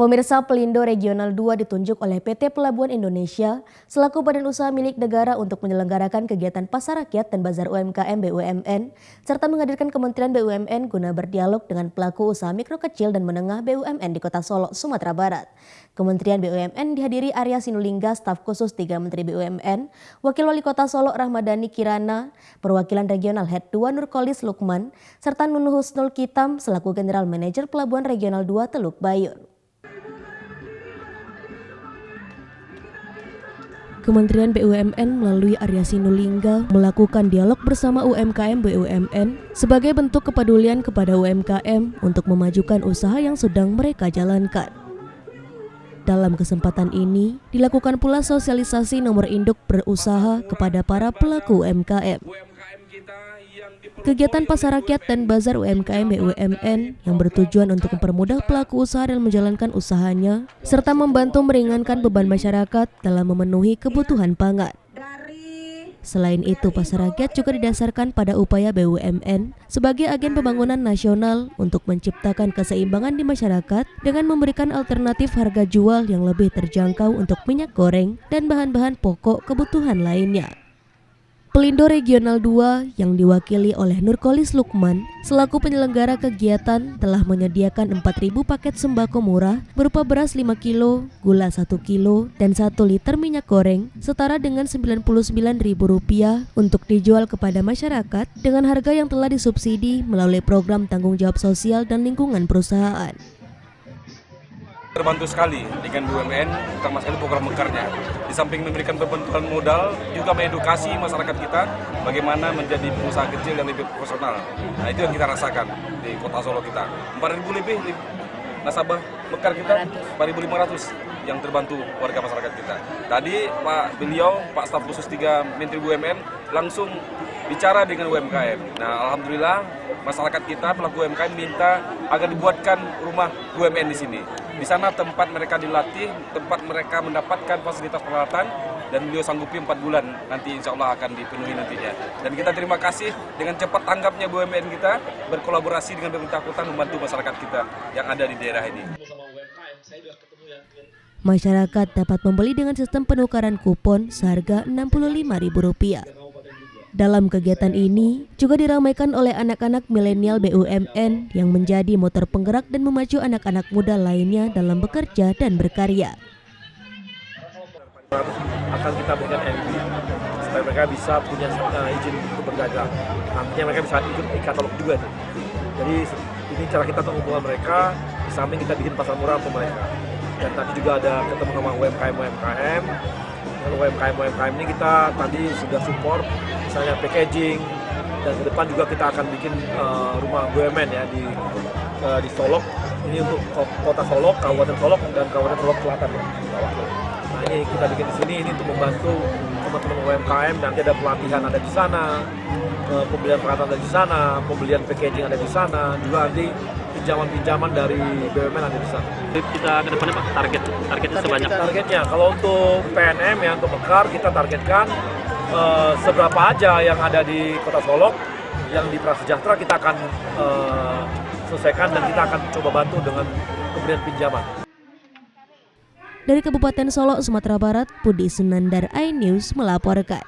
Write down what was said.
Pemirsa, Pelindo Regional 2 ditunjuk oleh PT Pelabuhan Indonesia selaku badan usaha milik negara untuk menyelenggarakan kegiatan pasar rakyat dan bazar UMKM BUMN, serta menghadirkan Kementerian BUMN guna berdialog dengan pelaku usaha mikro kecil dan menengah BUMN di Kota Solo, Sumatera Barat. Kementerian BUMN dihadiri Arya Sinulinga, staf khusus 3 Menteri BUMN, Wakil Wali Kota Solo Rahmadani Kirana, perwakilan regional Head 2 Nurkolis Lukman, serta Nunu Husnul Kitam selaku General Manager Pelabuhan Regional 2 Teluk Bayur. Kementerian BUMN melalui Arya Sinulinga melakukan dialog bersama UMKM BUMN sebagai bentuk kepedulian kepada UMKM untuk memajukan usaha yang sedang mereka jalankan. Dalam kesempatan ini, dilakukan pula sosialisasi nomor induk berusaha kepada para pelaku UMKM. Kegiatan pasar rakyat dan bazar UMKM BUMN yang bertujuan untuk mempermudah pelaku usaha dalam menjalankan usahanya, serta membantu meringankan beban masyarakat dalam memenuhi kebutuhan pangan. Selain itu, pasar rakyat juga didasarkan pada upaya BUMN sebagai agen pembangunan nasional untuk menciptakan keseimbangan di masyarakat dengan memberikan alternatif harga jual yang lebih terjangkau untuk minyak goreng dan bahan-bahan pokok kebutuhan lainnya. Pelindo Regional 2 yang diwakili oleh Nurkolis Lukman selaku penyelenggara kegiatan telah menyediakan 4.000 paket sembako murah berupa beras 5 kilo, gula 1 kilo, dan 1 liter minyak goreng setara dengan Rp99.000 untuk dijual kepada masyarakat dengan harga yang telah disubsidi melalui program tanggung jawab sosial dan lingkungan perusahaan. Terbantu sekali dengan BUMN, terutama sekali program mekarnya. Di samping memberikan bantuan modal, juga mengedukasi masyarakat kita bagaimana menjadi pengusaha kecil yang lebih profesional. Nah, itu yang kita rasakan di Kota Solo kita. 4.000 lebih nasabah mekar kita, 4.500 yang terbantu warga masyarakat kita. Tadi Pak staf khusus 3 Menteri BUMN langsung bicara dengan UMKM. Nah, alhamdulillah masyarakat kita pelaku UMKM minta agar dibuatkan rumah BUMN di sini. Di sana tempat mereka dilatih, tempat mereka mendapatkan fasilitas peralatan, dan beliau sanggupi 4 bulan nanti insya Allah akan dipenuhi nantinya. Dan kita terima kasih dengan cepat tanggapnya BUMN kita berkolaborasi dengan pemerintah kota membantu masyarakat kita yang ada di daerah ini. Masyarakat dapat membeli dengan sistem penukaran kupon seharga Rp65.000. Dalam kegiatan ini juga diramaikan oleh anak-anak milenial BUMN yang menjadi motor penggerak dan memacu anak-anak muda lainnya dalam bekerja dan berkarya. Akan kita berikan MB supaya mereka bisa punya izin untuk berdagang. Nantinya mereka bisa ikut e-katalog juga nih. Jadi ini cara kita untuk mengumpulkan mereka, di samping kita bikin pasar murah untuk mereka. Dan tadi juga ada ketemu sama UMKM. UMKM ini kita tadi sudah support misalnya packaging, dan ke depan juga kita akan bikin rumah BUMN ya di Solok. Ini untuk Kota Solok, Kabupaten Solok, dan Kabupaten Solok Selatan ya. Nah, ini kita bikin di sini ini untuk membantu teman-teman UMKM. Nanti ada pelatihan ada di sana, pembelian peralatan ada di sana, pembelian packaging ada di sana, juga nanti pinjaman dari BUMN ada di sana. Kita ke depannya Pak, targetnya sebanyak? Targetnya kalau untuk PNM ya, untuk mekar kita targetkan seberapa aja yang ada di Kota Solok, yang di Prasejahtera kita akan selesaikan, dan kita akan coba bantu dengan pemberian pinjaman. Dari Kabupaten Solo, Sumatera Barat, Budi Sunandar, iNews melaporkan.